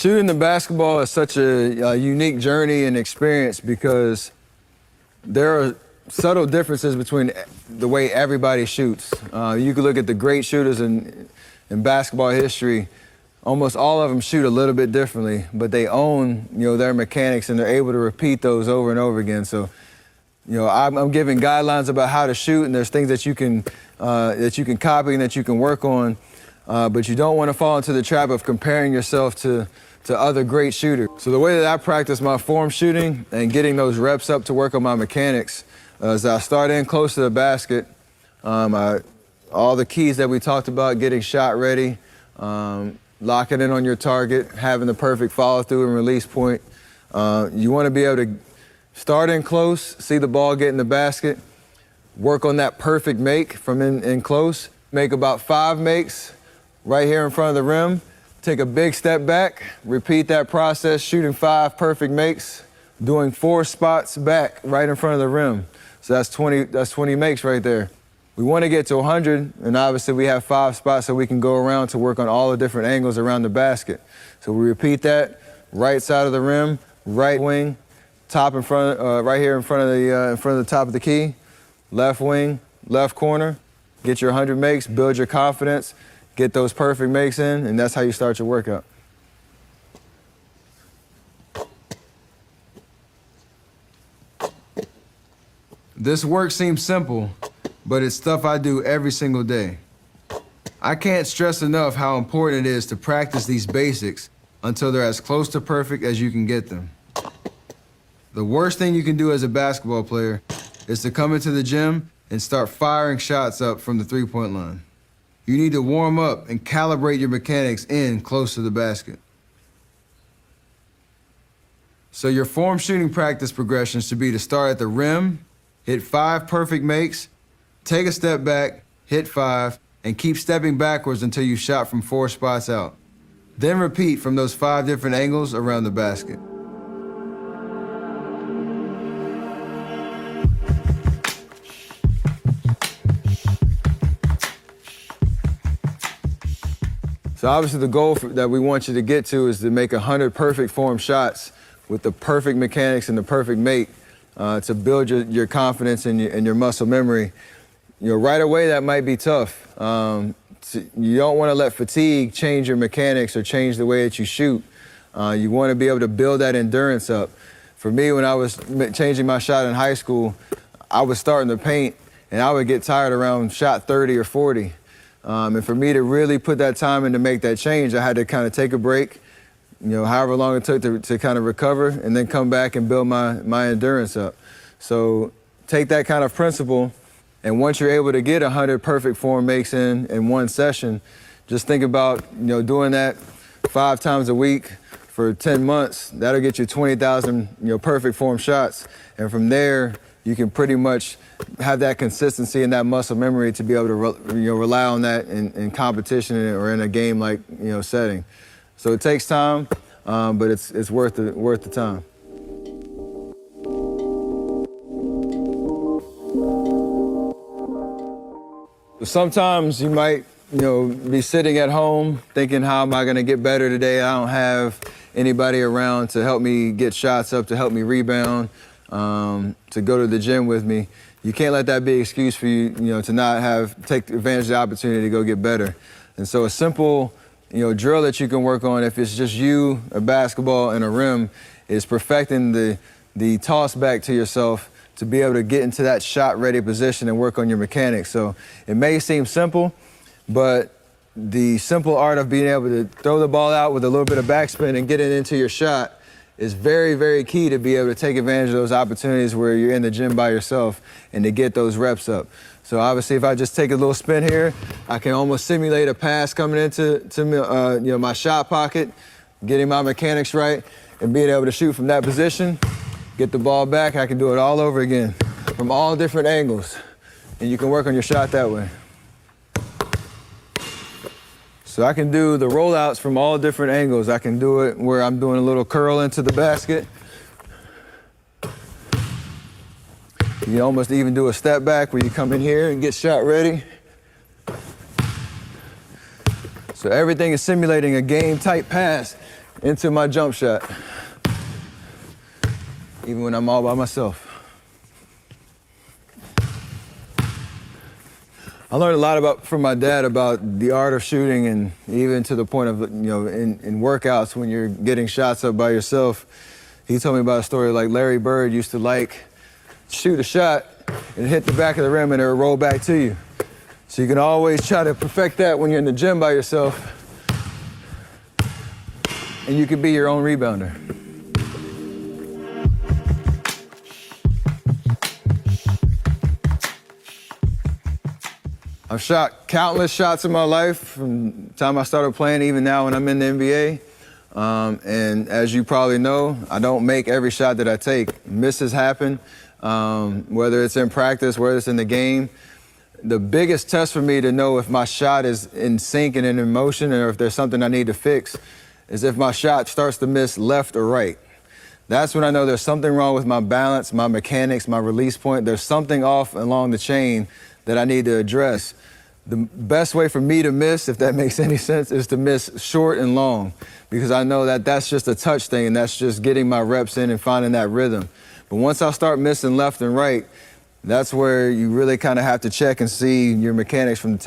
Shooting the basketball is such a unique journey and experience because there are subtle differences between the way everybody shoots. You can look at the great shooters in basketball history. Almost all of them shoot a little bit differently, but they own, their mechanics and they're able to repeat those over and over again. So, I'm giving guidelines about how to shoot, and there's things that you can copy and that you can work on. But you don't want to fall into the trap of comparing yourself to other great shooters. So the way that I practice my form shooting and getting those reps up to work on my mechanics is I start in close to the basket. All the keys that we talked about, getting shot ready, locking in on your target, having the perfect follow through and release point. You want to be able to start in close, see the ball get in the basket, work on that perfect make from in close, make about 5 makes right here in front of the rim, take a big step back, repeat that process, shooting 5 perfect makes, doing 4 spots back right in front of the rim. So that's 20 makes right there. We want to get to 100, and obviously we have 5 spots so we can go around to work on all the different angles around the basket. So we repeat that, right side of the rim, right wing, top in front, right here in front of the top of the key, left wing, left corner. Get your 100 makes, build your confidence, get those perfect makes in, and that's how you start your workout. This work seems simple, but it's stuff I do every single day. I can't stress enough how important it is to practice these basics until they're as close to perfect as you can get them. The worst thing you can do as a basketball player is to come into the gym and start firing shots up from the three-point line. You need to warm up and calibrate your mechanics in close to the basket. So your form shooting practice progressions should be to start at the rim, hit 5 perfect makes, take a step back, hit 5, and keep stepping backwards until you shot from 4 spots out. Then repeat from those 5 different angles around the basket. So obviously the goal that we want you to get to is to make 100 perfect form shots with the perfect mechanics and the perfect make to build your confidence and your muscle memory. Right away that might be tough. You don't want to let fatigue change your mechanics or change the way that you shoot. You want to be able to build that endurance up. For me, when I was changing my shot in high school, I was starting to paint and I would get tired around shot 30 or 40. And for me to really put that time in to make that change, I had to kind of take a break, however long it took to kind of recover, and then come back and build my endurance up. So take that kind of principle, and once you're able to get 100 perfect form makes in one session, just think about doing that 5 times a week for 10 months. That'll get you 20,000 perfect form shots, and from there you can pretty much have that consistency and that muscle memory to be able to rely on that in competition or in a game like setting. So it takes time, but it's worth the time. Sometimes you might be sitting at home thinking, how am I going to get better today? I don't have anybody around to help me get shots up, to help me rebound, to go to the gym with me. You can't let that be an excuse for you, to not take advantage of the opportunity to go get better. And so a simple, drill that you can work on if it's just you, a basketball, and a rim is perfecting the toss back to yourself to be able to get into that shot-ready position and work on your mechanics. So it may seem simple, but the simple art of being able to throw the ball out with a little bit of backspin and get it into your shot is very, very key to be able to take advantage of those opportunities where you're in the gym by yourself and to get those reps up. So obviously if I just take a little spin here, I can almost simulate a pass coming into my shot pocket, getting my mechanics right, and being able to shoot from that position, get the ball back. I can do it all over again from all different angles, and you can work on your shot that way. So I can do the rollouts from all different angles. I can do it where I'm doing a little curl into the basket. You can almost even do a step back where you come in here and get shot ready. So everything is simulating a game-type pass into my jump shot, even when I'm all by myself. I learned a lot from my dad about the art of shooting, and even to the point of, in workouts when you're getting shots up by yourself. He told me about a story like Larry Bird used to shoot a shot and hit the back of the rim and it would roll back to you. So you can always try to perfect that when you're in the gym by yourself, and you can be your own rebounder. I've shot countless shots in my life from the time I started playing, even now when I'm in the NBA. And as you probably know, I don't make every shot that I take. Misses happen, whether it's in practice, whether it's in the game. The biggest test for me to know if my shot is in sync and in motion, or if there's something I need to fix, is if my shot starts to miss left or right. That's when I know there's something wrong with my balance, my mechanics, my release point. There's something off along the chain that I need to address. The best way for me to miss, if that makes any sense, is to miss short and long, because I know that that's just a touch thing, and that's just getting my reps in and finding that rhythm. But once I start missing left and right, that's where you really kind of have to check and see your mechanics from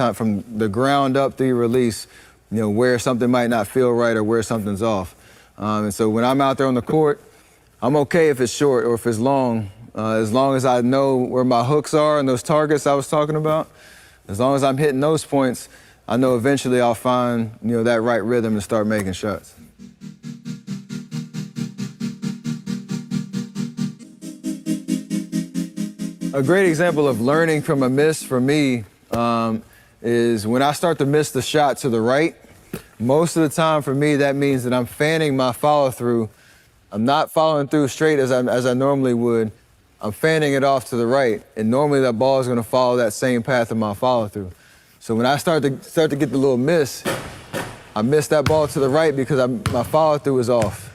the ground up through your release, where something might not feel right or where something's off. And so when I'm out there on the court, I'm okay if it's short or if it's long, as long as I know where my hooks are and those targets I was talking about. As long as I'm hitting those points, I know eventually I'll find, that right rhythm and start making shots. A great example of learning from a miss for me is when I start to miss the shot to the right. Most of the time for me, that means that I'm fanning my follow-through. I'm not following through straight as I normally would. I'm fanning it off to the right, and normally that ball is going to follow that same path of my follow-through. So when I start to get the little miss, I miss that ball to the right because my follow-through is off.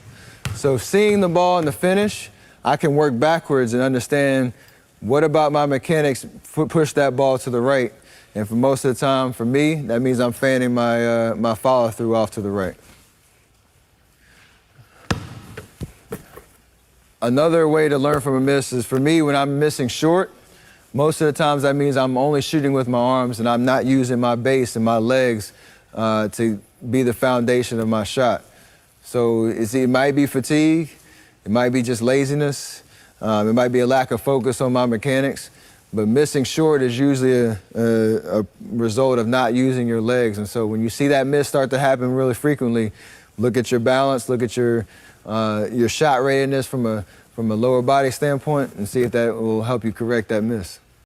So seeing the ball in the finish, I can work backwards and understand what about my mechanics push that ball to the right. And for most of the time, for me, that means I'm fanning my follow-through off to the right. Another way to learn from a miss is, for me, when I'm missing short, most of the times that means I'm only shooting with my arms and I'm not using my base and my legs to be the foundation of my shot. So it might be fatigue, it might be just laziness, it might be a lack of focus on my mechanics, but missing short is usually a result of not using your legs. And so when you see that miss start to happen really frequently, look at your balance, look at your shot readiness from a lower body standpoint, and see if that will help you correct that miss.